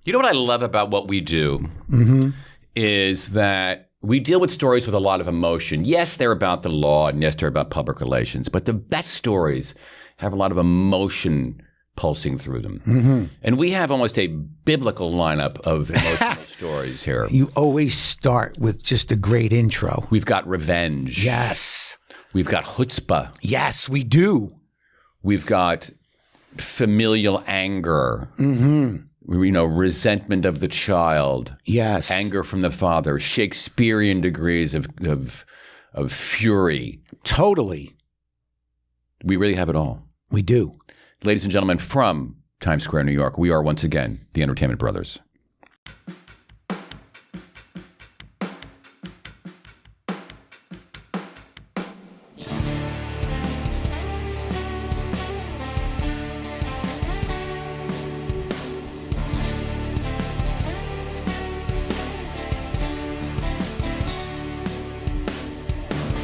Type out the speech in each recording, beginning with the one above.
You know what I love about what we do is that we deal with stories with a lot of emotion. Yes, they're about the law, and yes, they're about public relations, but the best stories have a lot of emotion pulsing through them. And we have almost a biblical lineup of emotional stories here. You always start with just a great intro. We've got revenge. Yes. We've got chutzpah. Yes, we do. We've got familial anger. Resentment of the child. Yes. Anger from the father. Shakespearean degrees of fury. Totally. We really have it all. We do. Ladies and gentlemen, from Times Square, New York, we are once again the Entertainment Brothers.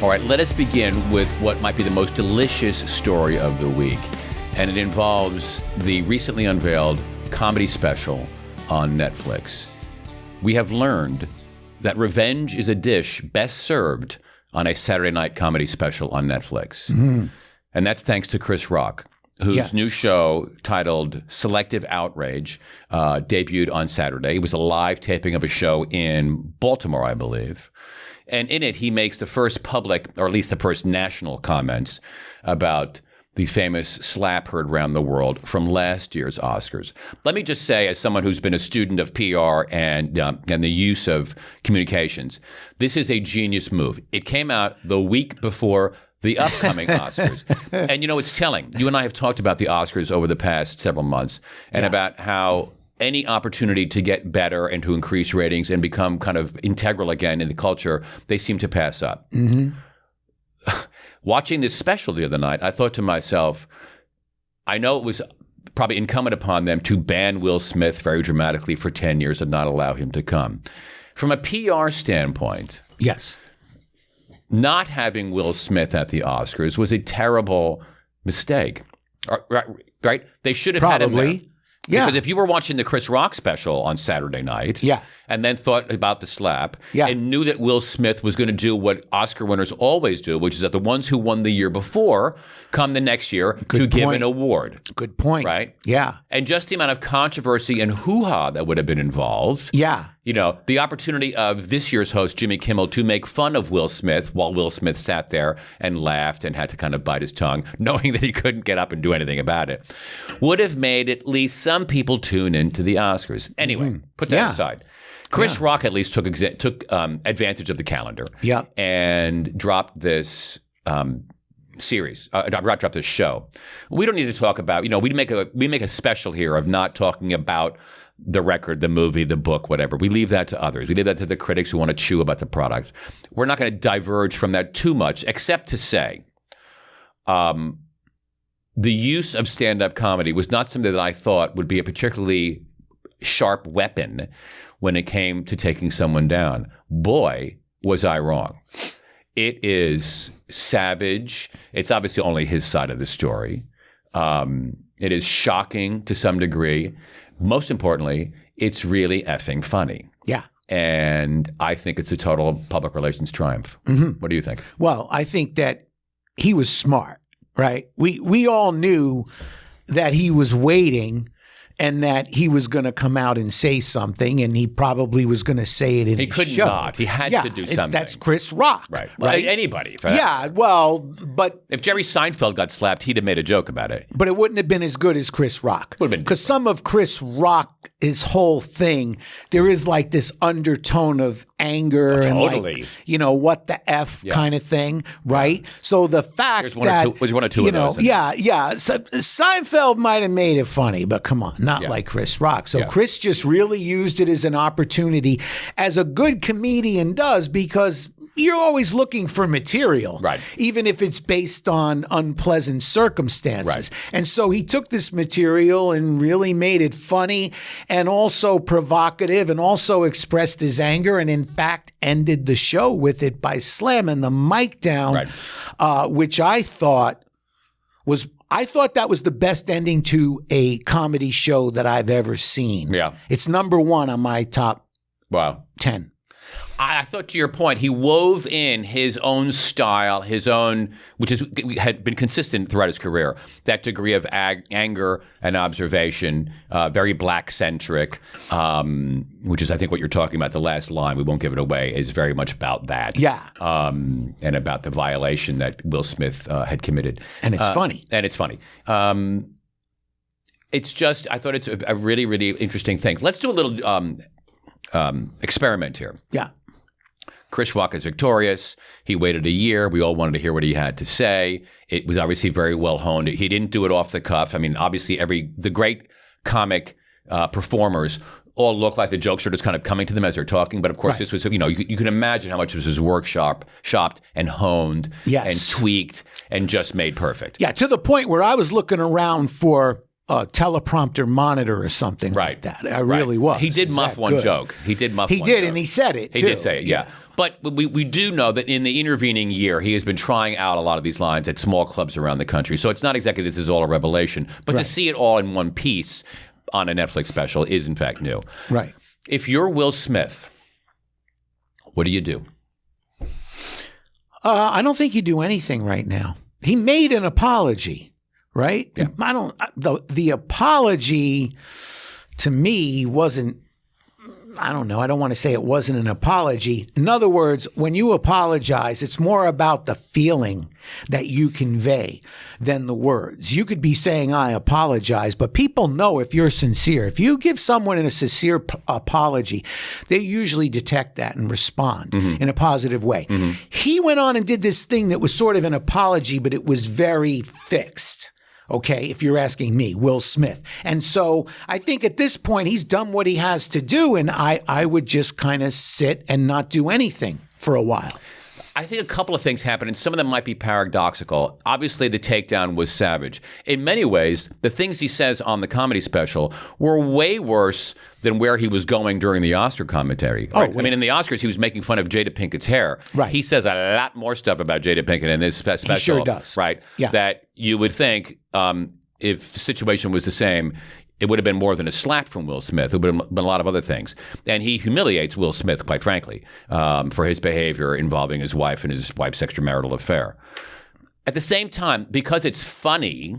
All right, let us begin with what might be the most delicious story of the week. And it involves the recently unveiled comedy special on Netflix. We have learned that revenge is a dish best served on a Saturday night comedy special on Netflix. And that's thanks to Chris Rock, whose new show titled Selective Outrage debuted on Saturday. It was a live taping of a show in Baltimore, I believe. And in it, he makes the first public, or at least the first national comments about the famous slap heard around the world from last year's Oscars. Let me just say, as someone who's been a student of PR and the use of communications, this is a genius move. It came out the week before the upcoming Oscars. And it's telling. You and I have talked about the Oscars over the past several months and about how any opportunity to get better and to increase ratings and become kind of integral again in the culture, they seem to pass up. Watching this special the other night, I thought to myself, I know it was probably incumbent upon them to ban Will Smith very dramatically for 10 years and not allow him to come. From a PR standpoint, yes, not having Will Smith at the Oscars was a terrible mistake. Right? They should have had him there. Yeah. Because if you were watching the Chris Rock special on Saturday night and then thought about the slap and knew that Will Smith was going to do what Oscar winners always do, which is that the ones who won the year before come the next year to give an award. Good point. Right? Yeah. And just the amount of controversy and hoo-ha that would have been involved. Yeah. The opportunity of this year's host, Jimmy Kimmel, to make fun of Will Smith while Will Smith sat there and laughed and had to kind of bite his tongue, knowing that he couldn't get up and do anything about it, would have made at least some people tune into the Oscars. Anyway, put that aside. Chris Rock at least took advantage of the calendar and dropped this series, dropped this show. We don't need to talk about, we make a special here of not talking about the record, the movie, the book, whatever. We leave that to others. We leave that to the critics who want to chew about the product. We're not going to diverge from that too much, except to say the use of stand-up comedy was not something that I thought would be a particularly sharp weapon when it came to taking someone down. Boy, was I wrong. It is savage. It's obviously only his side of the story. It is shocking to some degree. Most importantly, it's really effing funny. Yeah. And I think it's a total public relations triumph. What do you think? Well, I think that he was smart, right? We all knew that he was waiting and that he was going to come out and say something, and he probably was going to say it in his show. He could not. He had to do something. That's Chris Rock. Right. Well, anybody. But if Jerry Seinfeld got slapped, he'd have made a joke about it. But it wouldn't have been as good as Chris Rock. Would have been. Because some of Chris Rock, his whole thing, there is like this undertone of anger and like, what the F kind of thing, right? So the fact that there's one or two of those. So Seinfeld might have made it funny, but come on, not like Chris Rock. So Chris just really used it as an opportunity, as a good comedian does, because you're always looking for material, right? Even if it's based on unpleasant circumstances. Right. And so he took this material and really made it funny and also provocative and also expressed his anger and in fact ended the show with it by slamming the mic down, which I thought was I thought that was the best ending to a comedy show that I've ever seen. Yeah. It's number 1 on my top 10. I thought, to your point, he wove in his own style, his own, which had been consistent throughout his career, that degree of anger and observation, very black-centric, which is, I think, what you're talking about. The last line, we won't give it away, is very much about that. Yeah. And about the violation that Will Smith had committed. And it's funny. And it's funny. It's just, I thought it's a really, really interesting thing. Let's do a little experiment here. Yeah. Chris Rock is victorious. He waited a year. We all wanted to hear what he had to say. It was obviously very well honed. He didn't do it off the cuff. I mean, obviously, the great comic performers all look like the jokes are just kind of coming to them as they're talking. But of course, This was, you can imagine how much this was shopped and honed and tweaked and just made perfect. Yeah, to the point where I was looking around for a teleprompter monitor or something like that. I really was. He did muff one joke. He did, and he said it, too. He did say it, yeah. But we do know that in the intervening year, he has been trying out a lot of these lines at small clubs around the country. So it's not exactly this is all a revelation. But to see it all in one piece on a Netflix special is, in fact, new. Right. If you're Will Smith, what do you do? I don't think you do anything right now. He made an apology, right? Yeah. The apology to me wasn't, I don't know. I don't want to say it wasn't an apology. In other words, when you apologize, it's more about the feeling that you convey than the words. You could be saying, I apologize, but people know if you're sincere. If you give someone a sincere apology, they usually detect that and respond in a positive way. He went on and did this thing that was sort of an apology, but it was very fixed. Okay, if you're asking me, Will Smith. And so I think at this point, he's done what he has to do, and I would just kind of sit and not do anything for a while. I think a couple of things happened, and some of them might be paradoxical. Obviously, the takedown was savage. In many ways, the things he says on the comedy special were way worse than where he was going during the Oscar commentary. Right? I mean, in the Oscars, he was making fun of Jada Pinkett's hair. Right. He says a lot more stuff about Jada Pinkett in this special. He sure does. Right? Yeah. That you would think if the situation was the same, it would have been more than a slap from Will Smith. It would have been a lot of other things. And he humiliates Will Smith, quite frankly, for his behavior involving his wife and his wife's extramarital affair. At the same time, because it's funny,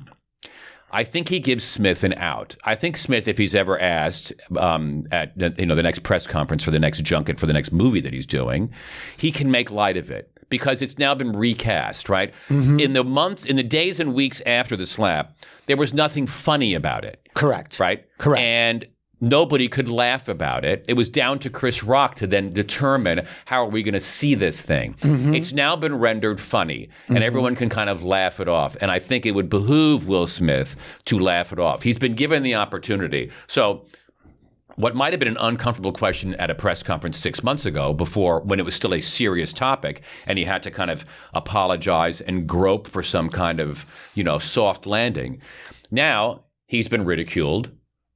I think he gives Smith an out. I think Smith, if he's ever asked at the next press conference for the next junket for the next movie that he's doing, he can make light of it. Because it's now been recast, right? In the days and weeks after the slap, there was nothing funny about it. Correct. Right? Correct. And nobody could laugh about it. It was down to Chris Rock to then determine how are we going to see this thing. It's now been rendered funny, and everyone can kind of laugh it off. And I think it would behoove Will Smith to laugh it off. He's been given the opportunity. So what might have been an uncomfortable question at a press conference 6 months ago, before when it was still a serious topic, and he had to kind of apologize and grope for some kind of, soft landing. Now he's been ridiculed,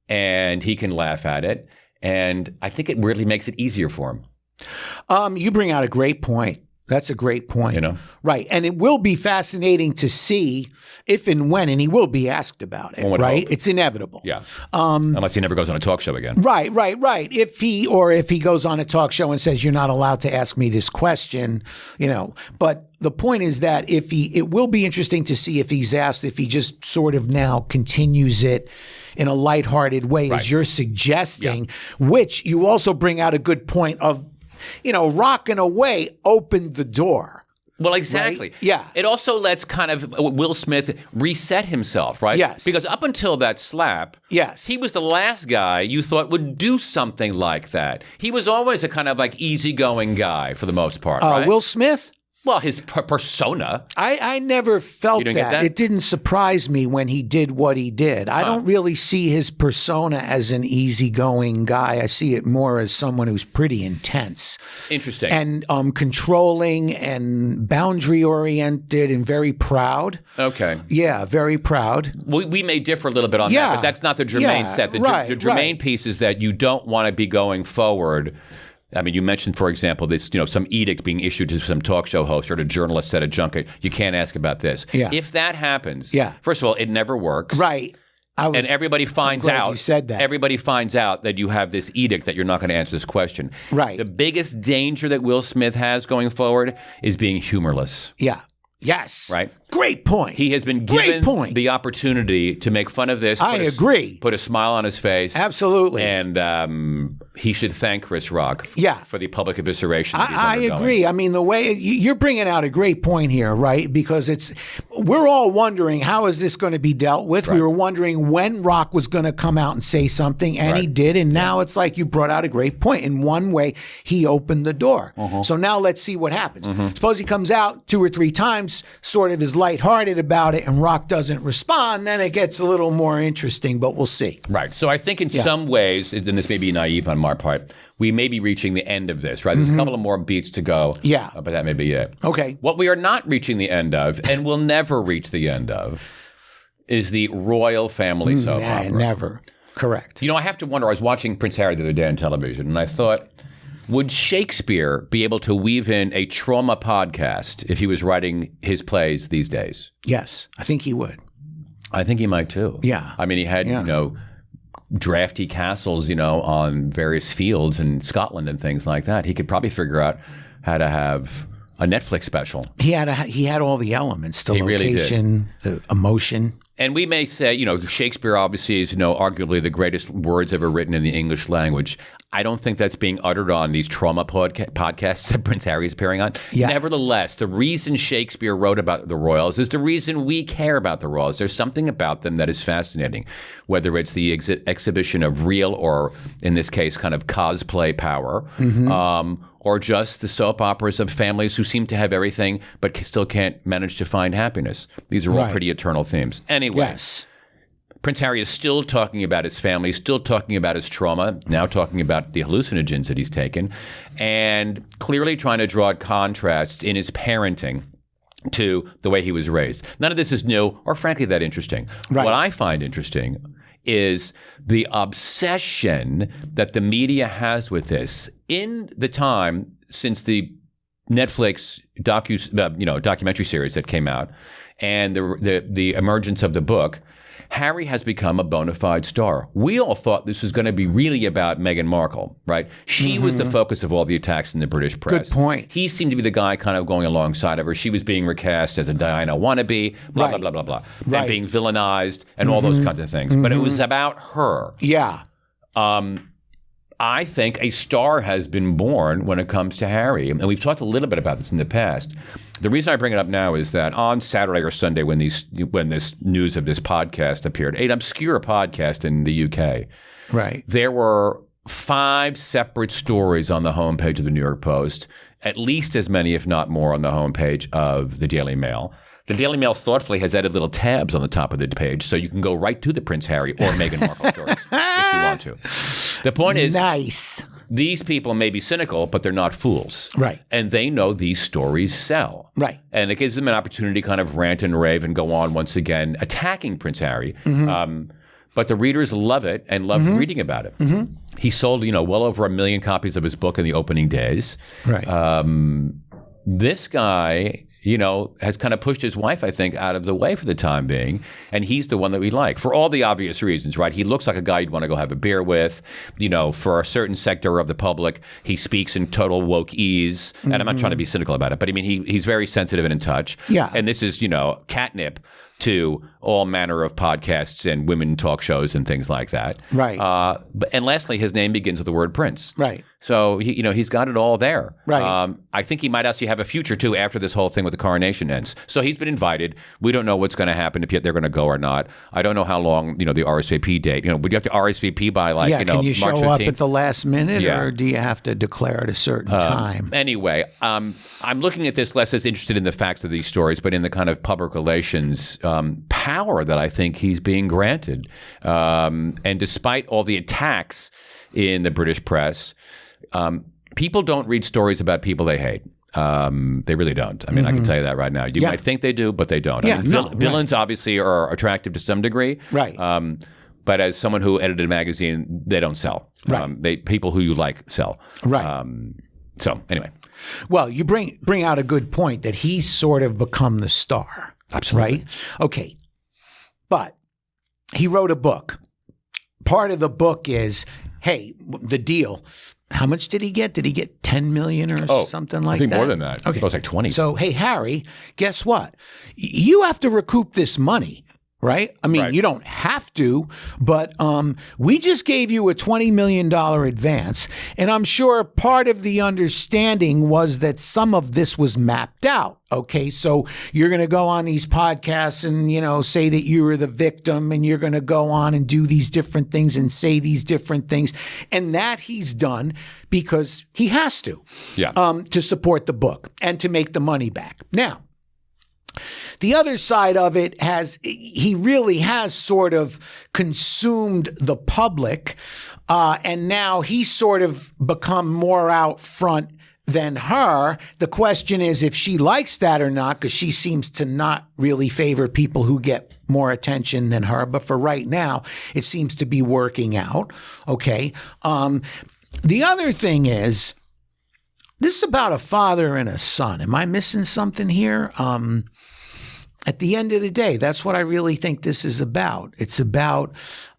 and he can laugh at it, and I think it really makes it easier for him. You bring out a great point. That's a great point. Right. And it will be fascinating to see if and when, and he will be asked about it, right? Hope. It's inevitable. Yeah. Unless he never goes on a talk show again. Right. If he goes on a talk show and says, you're not allowed to ask me this question, but the point is that it will be interesting to see if he's asked, if he just sort of now continues it in a lighthearted way, as you're suggesting, which you also bring out a good point of, Rock in a way opened the door. Well, exactly. Right? Yeah. It also lets kind of Will Smith reset himself, right? Yes. Because up until that slap, he was the last guy you thought would do something like that. He was always a kind of like easygoing guy for the most part, right? Will Smith? Well, his persona. I never felt that. It didn't surprise me when he did what he did. I don't really see his persona as an easygoing guy. I see it more as someone who's pretty intense. Interesting. And controlling and boundary-oriented and very proud. Okay. Yeah, very proud. We may differ a little bit on that, but that's not the germane set. The germane piece is that you don't want to be going forward I mean, you mentioned, for example, this, some edict being issued to some talk show host or to journalists at a junket. You can't ask about this. Yeah. If that happens, yeah. First of all, it never works. Right. And everybody finds out. You said that. Everybody finds out that you have this edict that you're not going to answer this question. Right. The biggest danger that Will Smith has going forward is being humorless. Yeah. Yes. Right. Great point. He has been given the opportunity to make fun of this. I agree. Put a smile on his face. Absolutely. And he should thank Chris Rock for the public evisceration that he's undergoing. I agree. I mean, the way you're bringing out a great point here, right? Because we're all wondering, how is this going to be dealt with? Right. We were wondering when Rock was going to come out and say something, and he did. And now it's like you brought out a great point. In one way, he opened the door. So now let's see what happens. Suppose he comes out 2 or 3 times, sort of is lighthearted about it, and Rock doesn't respond, then it gets a little more interesting, but we'll see. Right. So I think in some ways, and this may be naive on my part, we may be reaching the end of this, right? There's a couple of more beats to go. Yeah. But that may be it. Okay. What we are not reaching the end of, and will never reach the end of, is the royal family soap opera. Never. Correct. I have to wonder, I was watching Prince Harry the other day on television, and I thought, would Shakespeare be able to weave in a trauma podcast if he was writing his plays these days? Yes, I think he would. I think he might too. Yeah. I mean, he had, drafty castles, on various fields in Scotland and things like that. He could probably figure out how to have a Netflix special. He had all the elements, the location, the emotion. And we may say, Shakespeare obviously is, arguably the greatest words ever written in the English language. I don't think that's being uttered on these trauma podcasts that Prince Harry is appearing on. Yeah. Nevertheless, the reason Shakespeare wrote about the royals is the reason we care about the royals. There's something about them that is fascinating, whether it's the exhibition of real or, in this case, kind of cosplay power, or just the soap operas of families who seem to have everything but still can't manage to find happiness. These are all pretty eternal themes. Anyway. Yes. Prince Harry is still talking about his family, still talking about his trauma, now talking about the hallucinogens that he's taken, and clearly trying to draw contrasts in his parenting to the way he was raised. None of this is new or frankly that interesting. Right. What I find interesting is the obsession that the media has with this. In the time since the Netflix documentary series that came out and the emergence of the book, Harry has become a bona fide star. We all thought this was going to be really about Meghan Markle, right? She was the focus of all the attacks in the British press. Good point. He seemed to be the guy kind of going alongside of her. She was being recast as a Diana wannabe, blah, blah, blah, blah, blah. And being villainized and all those kinds of things. But it was about her. Yeah. I think a star has been born when it comes to Harry. And we've talked a little bit about this in the past. The reason I bring it up now is that on Saturday or Sunday when this news of this podcast appeared, an obscure podcast in the UK, right, there were 5 separate stories on the homepage of the New York Post, at least as many, if not more, on the homepage of the Daily Mail. The Daily Mail thoughtfully has added little tabs on the top of the page so you can go right to the Prince Harry or Meghan Markle stories if you want to. The point is, nice. These people may be cynical, but they're not fools. Right. And they know these stories sell. Right. And it gives them an opportunity to kind of rant and rave and go on once again attacking Prince Harry. But the readers love it and love reading about it. He sold, well over 1 million copies of his book in the opening days. Right. This guy, has kind of pushed his wife, I think, out of the way for the time being. And he's the one that we like for all the obvious reasons, right? He looks like a guy you'd want to go have a beer with. For a certain sector of the public, he speaks in total woke ease. And I'm not trying to be cynical about it, but I mean, he's very sensitive and in touch. Yeah. And this is, catnip to all manner of podcasts and women talk shows and things like that. Right. And lastly, his name begins with the word Prince. Right. So, he's got it all there. Right. I think he might actually have a future, too, after this whole thing with the coronation ends. So he's been invited. We don't know what's going to happen, if they're going to go or not. I don't know how long, the RSVP date. Would you have to RSVP by, can you March 15th? show up at the last minute, or do you have to declare at a certain time? Anyway, I'm looking at this less as interested in the facts of these stories, but in the kind of public relations power that I think he's being granted. And despite all the attacks in the British press, people don't read stories about people they hate. They really don't. I mean, I can tell you that right now. You might think they do, but they don't. Yeah, villains obviously are attractive to some degree. Right. But as someone who edited a magazine, they don't sell. Right. People who you like sell. Right. So anyway. Well, you bring out a good point that he's sort of become the star. Absolutely. Right? Okay. But he wrote a book. Part of the book is, hey, the deal. How much did he get? Did he get 10 million or something like that? I think more than that. Okay. It was like 20. So, hey, Harry, guess what? You have to recoup this money. Right? I mean, you don't have to, but we just gave you a $20 million advance. And I'm sure part of the understanding was that some of this was mapped out. Okay, so you're going to go on these podcasts and, say that you were the victim, and you're going to go on and do these different things and say these different things. And that he's done because he has to support the book and to make the money back. Now, the other side of it he really has sort of consumed the public, and now he's sort of become more out front than her. The question is if she likes that or not, because she seems to not really favor people who get more attention than her. But for right now, it seems to be working out. Okay. The other thing is, this is about a father and a son. Am I missing something here? At the end of the day, that's what I really think this is about. It's about,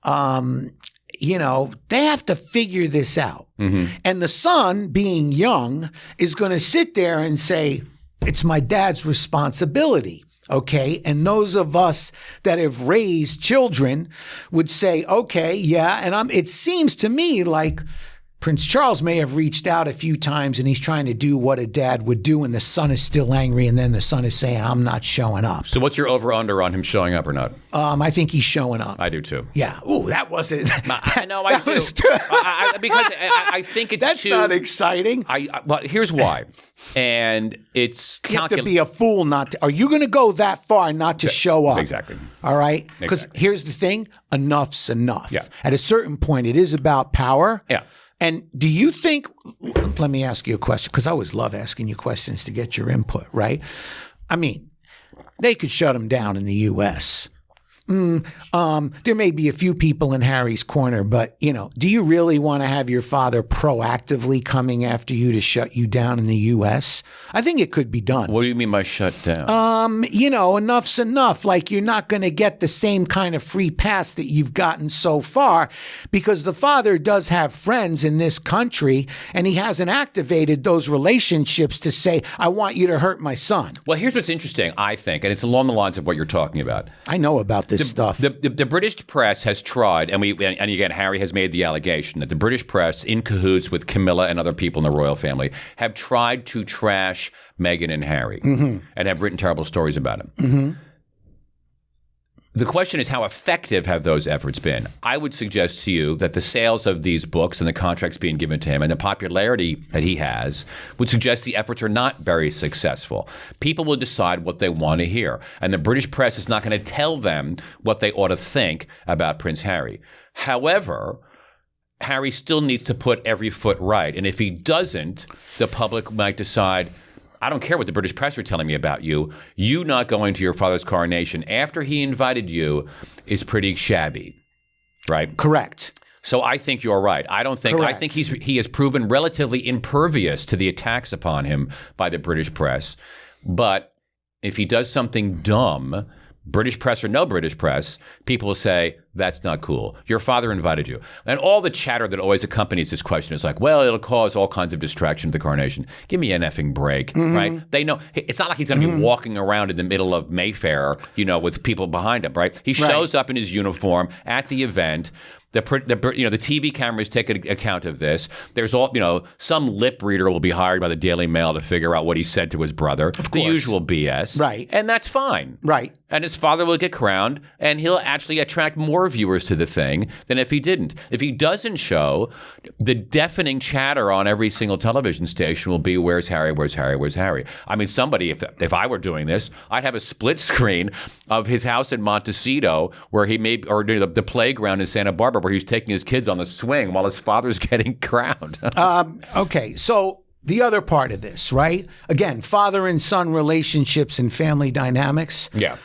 they have to figure this out. Mm-hmm. And the son, being young, is going to sit there and say, it's my dad's responsibility. Okay. And those of us that have raised children would say, okay, yeah. And it seems to me like Prince Charles may have reached out a few times and he's trying to do what a dad would do, and the son is still angry, and then the son is saying, I'm not showing up. So what's your over-under on him showing up or not? I think he's showing up. I do too. Yeah. Ooh, that wasn't. I know, I do. Because I think it's That's not exciting. But here's why. And it's you have to be a fool not to. Are you going to go that far not to show up? Exactly. All right? Because here's the thing. Enough's enough. Yeah. At a certain point, it is about power. Yeah. And do you think, let me ask you a question, because I always love asking you questions to get your input, right? I mean, they could shut him down in the U.S. There may be a few people in Harry's corner, but, do you really want to have your father proactively coming after you to shut you down in the U.S.? I think it could be done. What do you mean by shut down? Enough's enough. Like, you're not going to get the same kind of free pass that you've gotten so far, because the father does have friends in this country, and he hasn't activated those relationships to say, I want you to hurt my son. Well, here's what's interesting, I think, and it's along the lines of what you're talking about. I know about this stuff. The British press has tried, and again, Harry has made the allegation that the British press, in cahoots with Camilla and other people in the royal family, have tried to trash Meghan and Harry, and have written terrible stories about him. Mm-hmm. The question is, how effective have those efforts been? I would suggest to you that the sales of these books and the contracts being given to him and the popularity that he has would suggest the efforts are not very successful. People will decide what they want to hear, and the British press is not going to tell them what they ought to think about Prince Harry. However, Harry still needs to put every foot right, and if he doesn't, the public might decide, I don't care what the British press are telling me about you. You not going to your father's coronation after he invited you is pretty shabby, right? Correct. So I think you're right. I think he has proven relatively impervious to the attacks upon him by the British press. But if he does something dumb, British press or no British press, people will say, that's not cool. Your father invited you. And all the chatter that always accompanies this question is like, well, it'll cause all kinds of distraction at the coronation. Give me an effing break, right? They know. It's not like he's going to be walking around in the middle of Mayfair, with people behind him, right? He shows up in his uniform at the event. The TV cameras take account of this. There's some lip reader will be hired by the Daily Mail to figure out what he said to his brother. Of course. The usual BS. Right. And that's fine. Right. And his father will get crowned, and he'll actually attract more viewers to the thing than if he didn't. If he doesn't show, the deafening chatter on every single television station will be, where's Harry, where's Harry, where's Harry? I mean, somebody, if I were doing this, I'd have a split screen of his house in Montecito where he the playground in Santa Barbara where he's taking his kids on the swing while his father's getting crowned. Okay, so the other part of this, right? Again, father and son relationships and family dynamics. Yeah.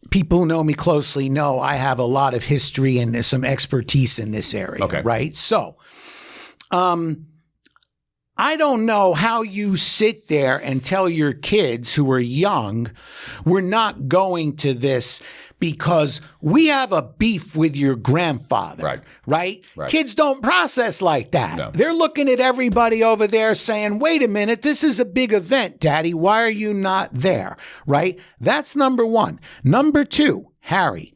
people who know me closely know I have a lot of history and some expertise in this area, right? So, I don't know how you sit there and tell your kids who are young, we're not going to this because we have a beef with your grandfather, right? Kids don't process like that. No. They're looking at everybody over there saying, wait a minute, this is a big event, Daddy. Why are you not there, right? That's number one. Number two, Harry,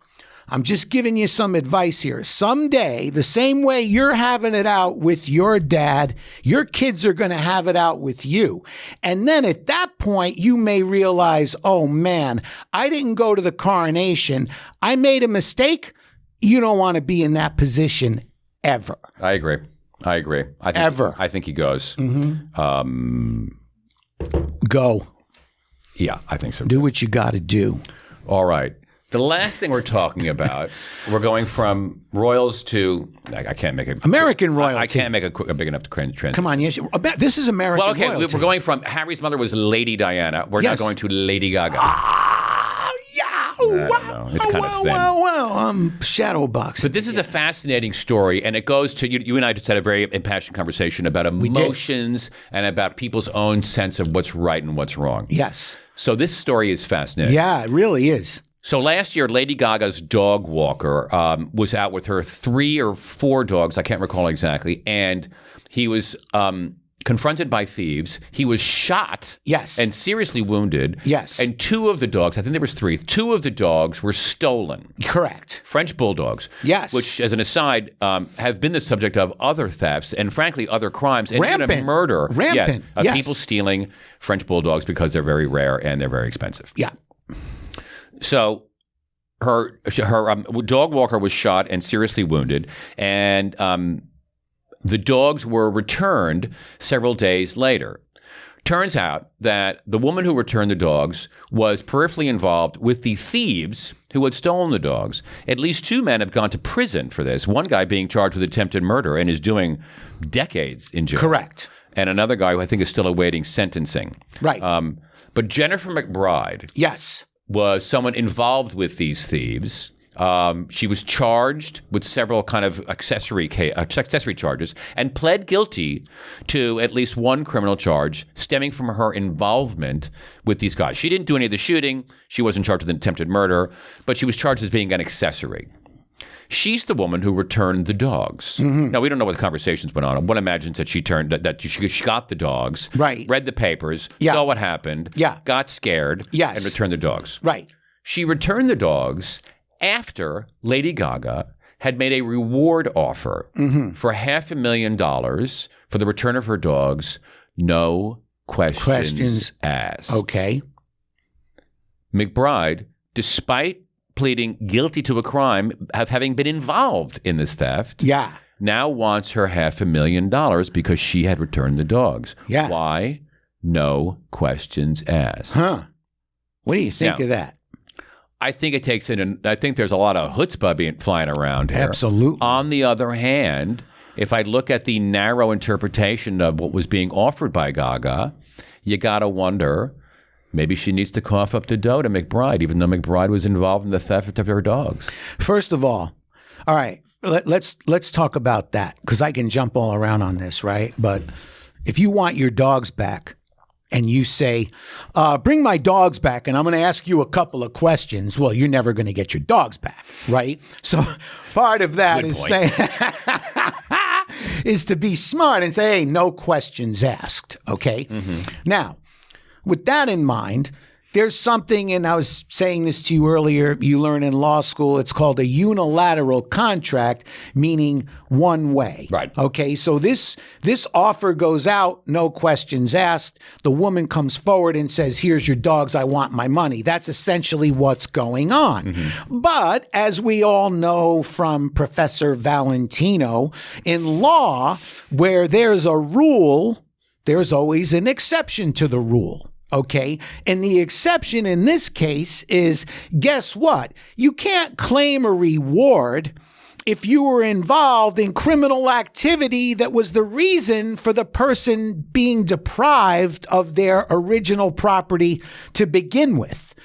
I'm just giving you some advice here. Someday, the same way you're having it out with your dad, your kids are going to have it out with you. And then at that point, you may realize, oh man, I didn't go to the coronation. I made a mistake. You don't want to be in that position ever. I agree. I think he goes. Go. Yeah, I think so. Do what you got to do. All right. The last thing we're talking about, we're going from royals to I can't make it American royalty. I can't make a big enough transition. Come on, yes, this is American. Well, okay, royalty. we're going from Harry's mother was Lady Diana. We're now going to Lady Gaga. Wow! It's kind of thin. Wow! Shadow boxing. But this is a fascinating story, and it goes to you and I just had a very impassioned conversation about emotions and about people's own sense of what's right and what's wrong. Yes. So this story is fascinating. Yeah, it really is. So last year, Lady Gaga's dog walker was out with her 3 or 4 dogs, I can't recall exactly, and he was confronted by thieves. He was shot and seriously wounded. Yes. And 2 of the dogs, I think there was 3, 2 of the dogs were stolen. Correct. French bulldogs. Yes. Which, as an aside, have been the subject of other thefts and, frankly, other crimes. And Rampant. even murder. Rampant. Yes, people stealing French bulldogs because they're very rare and they're very expensive. Yeah. So her dog walker was shot and seriously wounded, and the dogs were returned several days later. Turns out that the woman who returned the dogs was peripherally involved with the thieves who had stolen the dogs. At least 2 men have gone to prison for this. One guy being charged with attempted murder and is doing decades in jail. Correct. And another guy who I think is still awaiting sentencing. Right. But Jennifer McBride. Yes. Was someone involved with these thieves. She was charged with several kind of accessory charges and pled guilty to at least one criminal charge stemming from her involvement with these guys. She didn't do any of the shooting. She wasn't charged with attempted murder, but she was charged as being an accessory. She's the woman who returned the dogs. Now, we don't know what the conversations went on. One imagines that she got the dogs, read the papers, saw what happened, got scared, and returned the dogs. Right. She returned the dogs after Lady Gaga had made a reward offer for $500,000 for the return of her dogs, no questions asked. Okay. McBride, despite pleading guilty to a crime of having been involved in this theft, now wants her $500,000 because she had returned the dogs. Yeah. Why? No questions asked. Huh. What do you think of that? I think it takes I think there's a lot of chutzpah flying around here. Absolutely. On the other hand, if I look at the narrow interpretation of what was being offered by Gaga, you got to wonder, maybe she needs to cough up the dough to McBride, even though McBride was involved in the theft of her dogs. First of all right, let's talk about that, because I can jump all around on this, right? But if you want your dogs back and you say, bring my dogs back and I'm going to ask you a couple of questions, well, you're never going to get your dogs back, right? So part of that is to be smart and say, hey, no questions asked, okay? Now, with that in mind, there's something, and I was saying this to you earlier, you learn in law school, it's called a unilateral contract, meaning one way. Right. Okay, so this offer goes out, no questions asked. The woman comes forward and says, here's your dogs, I want my money. That's essentially what's going on. But as we all know from Professor Valentino, in law, where there's a rule, there's always an exception to the rule. Okay. And the exception in this case is, guess what? You can't claim a reward if you were involved in criminal activity that was the reason for the person being deprived of their original property to begin with.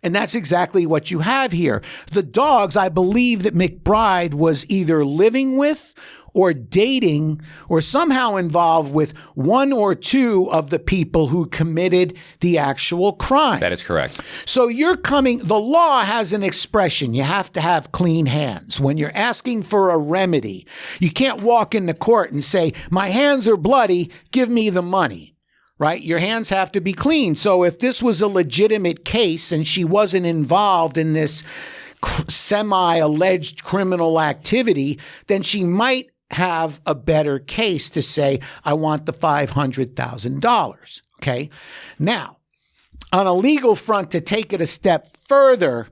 And that's exactly what you have here. The dogs, I believe that McBride was either living with or dating or somehow involved with one or two of the people who committed the actual crime. That is correct. So the law has an expression. You have to have clean hands. When you're asking for a remedy, you can't walk into court and say, my hands are bloody, give me the money. Right? Your hands have to be clean. So if this was a legitimate case and she wasn't involved in this semi-alleged criminal activity, then she might have a better case to say, I want the $500,000. Okay. Now, on a legal front, to take it a step further,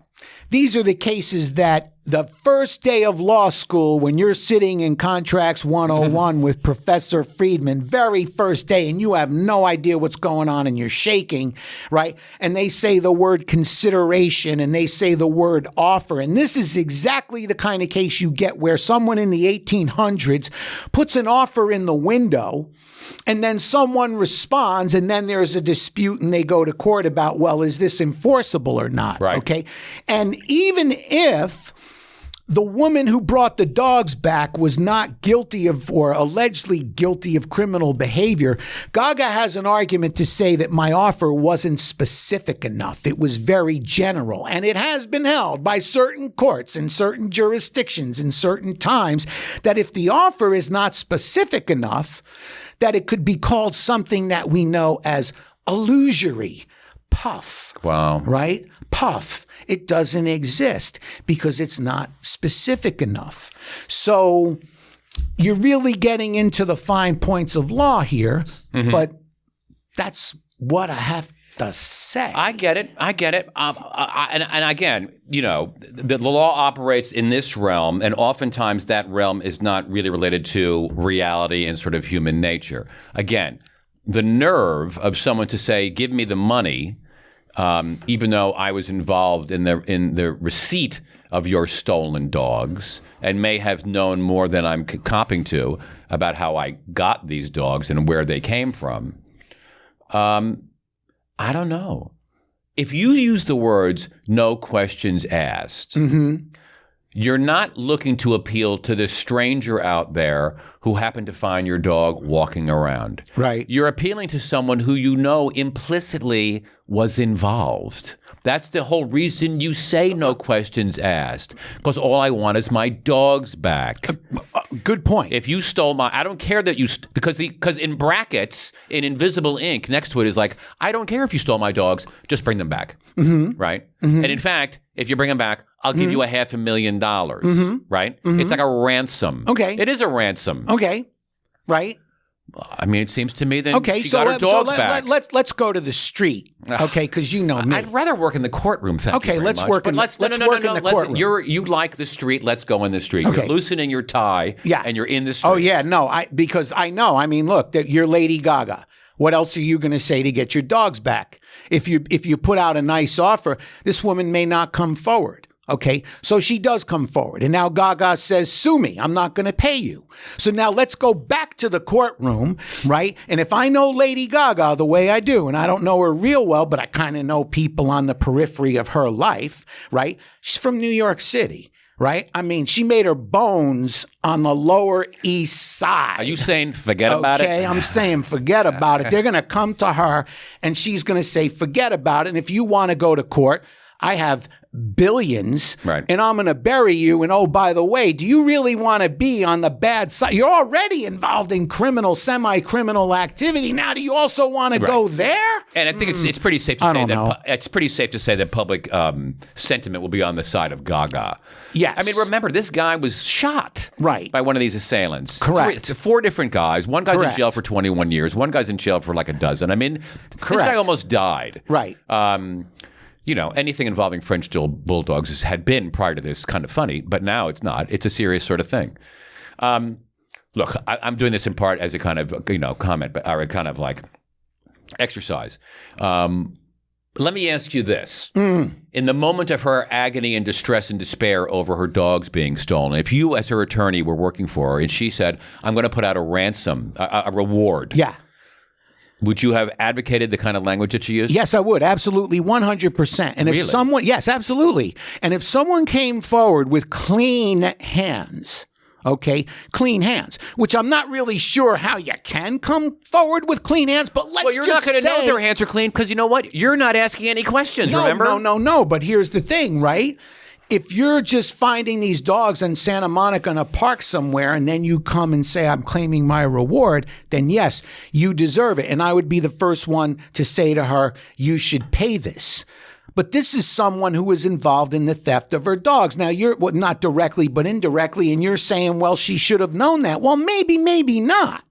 these are the cases that the first day of law school, when you're sitting in Contracts 101 with Professor Friedman, very first day, and you have no idea what's going on and you're shaking, right? And they say the word consideration and they say the word offer. And this is exactly the kind of case you get where someone in the 1800s puts an offer in the window and then someone responds and then there's a dispute and they go to court about, well, is this enforceable or not? Right. Okay. And even if the woman who brought the dogs back was not guilty of or allegedly guilty of criminal behavior, Gaga has an argument to say that my offer wasn't specific enough. It was very general. And it has been held by certain courts in certain jurisdictions in certain times that if the offer is not specific enough, that it could be called something that we know as illusory. Puff. Wow. Right? Puff. It doesn't exist because it's not specific enough. So you're really getting into the fine points of law here, but that's what I have to say. I get it. And again, the law operates in this realm, and oftentimes that realm is not really related to reality and sort of human nature. Again, the nerve of someone to say, give me the money, even though I was involved in the receipt of your stolen dogs and may have known more than I'm copping to about how I got these dogs and where they came from. I don't know. If you use the words no questions asked, you're not looking to appeal to the stranger out there who happened to find your dog walking around. Right. You're appealing to someone who you know implicitly was involved. That's the whole reason you say no questions asked, because all I want is my dogs back. Good point. If you stole I don't care that you, because in brackets, in invisible ink next to it is like, I don't care if you stole my dogs, just bring them back. Right? And in fact, if you bring them back, I'll give you $500,000. Right? It's like a ransom. Okay. It is a ransom. Okay. Right. I mean, it seems to me that okay, she so got her dogs back. Let's go to the street, okay? Because you know me. I'd rather work in the courtroom. Thank you very let's much. work But in let's work in the courtroom. You like the street. Let's go in the street. Okay. You're loosening your tie. Yeah. And you're in the street. Oh yeah, no, because I know. I mean, look, that you're Lady Gaga. What else are you going to say to get your dogs back? If you put out a nice offer, this woman may not come forward. Okay, so she does come forward. And now Gaga says, sue me. I'm not going to pay you. So now let's go back to the courtroom, right? And if I know Lady Gaga the way I do, and I don't know her real well, but I kind of know people on the periphery of her life, right? She's from New York City. Right? I mean, she made her bones on the Lower East Side. Are you saying forget about it? Okay, I'm saying forget about it. They're going to come to her and she's going to say forget about it. And if you want to go to court, I have billions, right, and I'm going to bury you. And oh, by the way, do you really want to be on the bad side? You're already involved in criminal, semi-criminal activity. Now, do you also want to go there? And I think it's pretty safe to say that it's pretty safe to say that public sentiment will be on the side of Gaga. Yes. I mean, remember, this guy was shot by one of these assailants. Correct. Four different guys. One guy's Correct. in jail for 21 years. One guy's in jail for like a dozen. I mean, this guy almost died. Right. Anything involving French bulldogs had been prior to this kind of funny, but now it's not. It's a serious sort of thing. Look, I'm doing this in part as a kind of, comment, or a kind of like exercise. Let me ask you this. In the moment of her agony and distress and despair over her dogs being stolen, if you as her attorney were working for her and she said, I'm going to put out a ransom, a reward. Yeah. Would you have advocated the kind of language that you used? Yes, I would. Absolutely. 100%. And if Really? someone, yes, absolutely. And if someone came forward with clean hands, okay, clean hands, which I'm not really sure how you can come forward with clean hands, but let's Well, you're just not going to know say- if their hands are clean because you know what? You're not asking any questions, remember? No. But here's the thing, right? If you're just finding these dogs in Santa Monica in a park somewhere and then you come and say, I'm claiming my reward, then yes, you deserve it. And I would be the first one to say to her, you should pay this. But this is someone who was involved in the theft of her dogs. Now, you're well, not directly, but indirectly, and you're saying, well, she should have known that. Well, maybe not.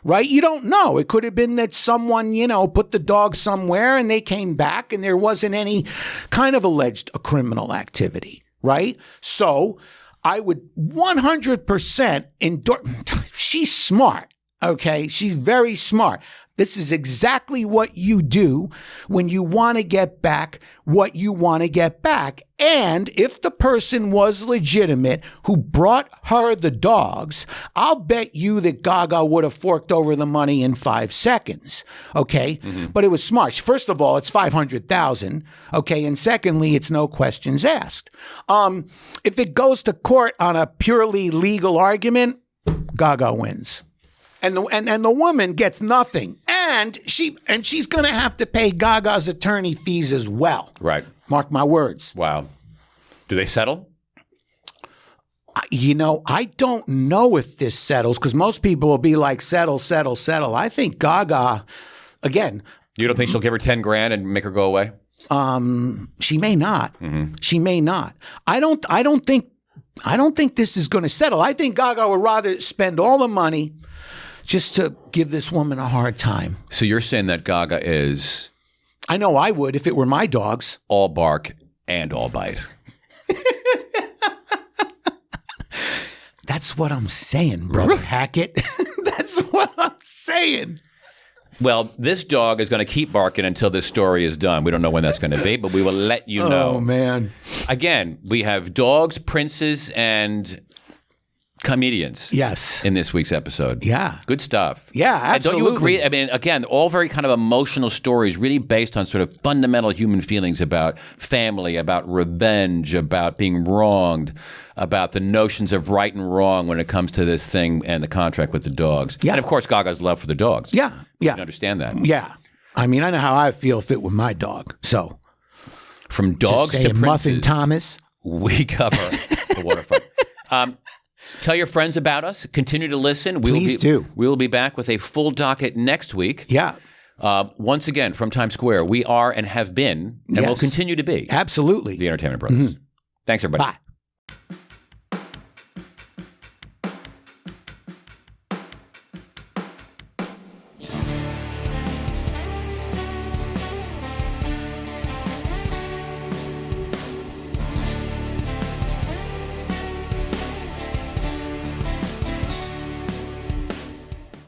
Right? You don't know. It could have been that someone, put the dog somewhere and they came back and there wasn't any kind of alleged criminal activity. Right? So I would 100% endorse. She's smart. Okay? She's very smart. This is exactly what you do when you want to get back what you want to get back. And if the person was legitimate who brought her the dogs, I'll bet you that Gaga would have forked over the money in 5 seconds. Okay? Mm-hmm. But it was smart. First of all, it's $500,000. Okay? And secondly, it's no questions asked. If it goes to court on a purely legal argument, Gaga wins. And the woman gets nothing. And she's going to have to pay Gaga's attorney fees as well. Right. Mark my words. Wow. Do they settle? I don't know if this settles because most people will be like, settle. I think Gaga, again. You don't think she'll give her 10 grand and make her go away? She may not. Mm-hmm. She may not. I don't think this is going to settle. I think Gaga would rather spend all the money just to give this woman a hard time. So you're saying that Gaga is... I know I would if it were my dogs. All bark and all bite. That's what I'm saying, Brother Hackett. That's what I'm saying. Well, this dog is going to keep barking until this story is done. We don't know when that's going to be, but we will let you know. Oh, man. Again, we have dogs, princes, and comedians. Yes. In this week's episode. Yeah. Good stuff. Yeah, absolutely. And don't you agree? I mean, again, all very kind of emotional stories, really based on sort of fundamental human feelings about family, about revenge, about being wronged, about the notions of right and wrong when it comes to this thing and the contract with the dogs. Yeah. And of course, Gaga's love for the dogs. Yeah. You can understand that. Yeah. I mean, I know how I feel if it were my dog. So, from dogs to princes, Muffin Thomas, we cover the waterfront. Tell your friends about us. Continue to listen. Please do. We will be back with a full docket next week. Yeah. Once again, from Times Square, we are and have been and will continue to be. Absolutely. The Entertainment Brothers. Mm-hmm. Thanks, everybody. Bye.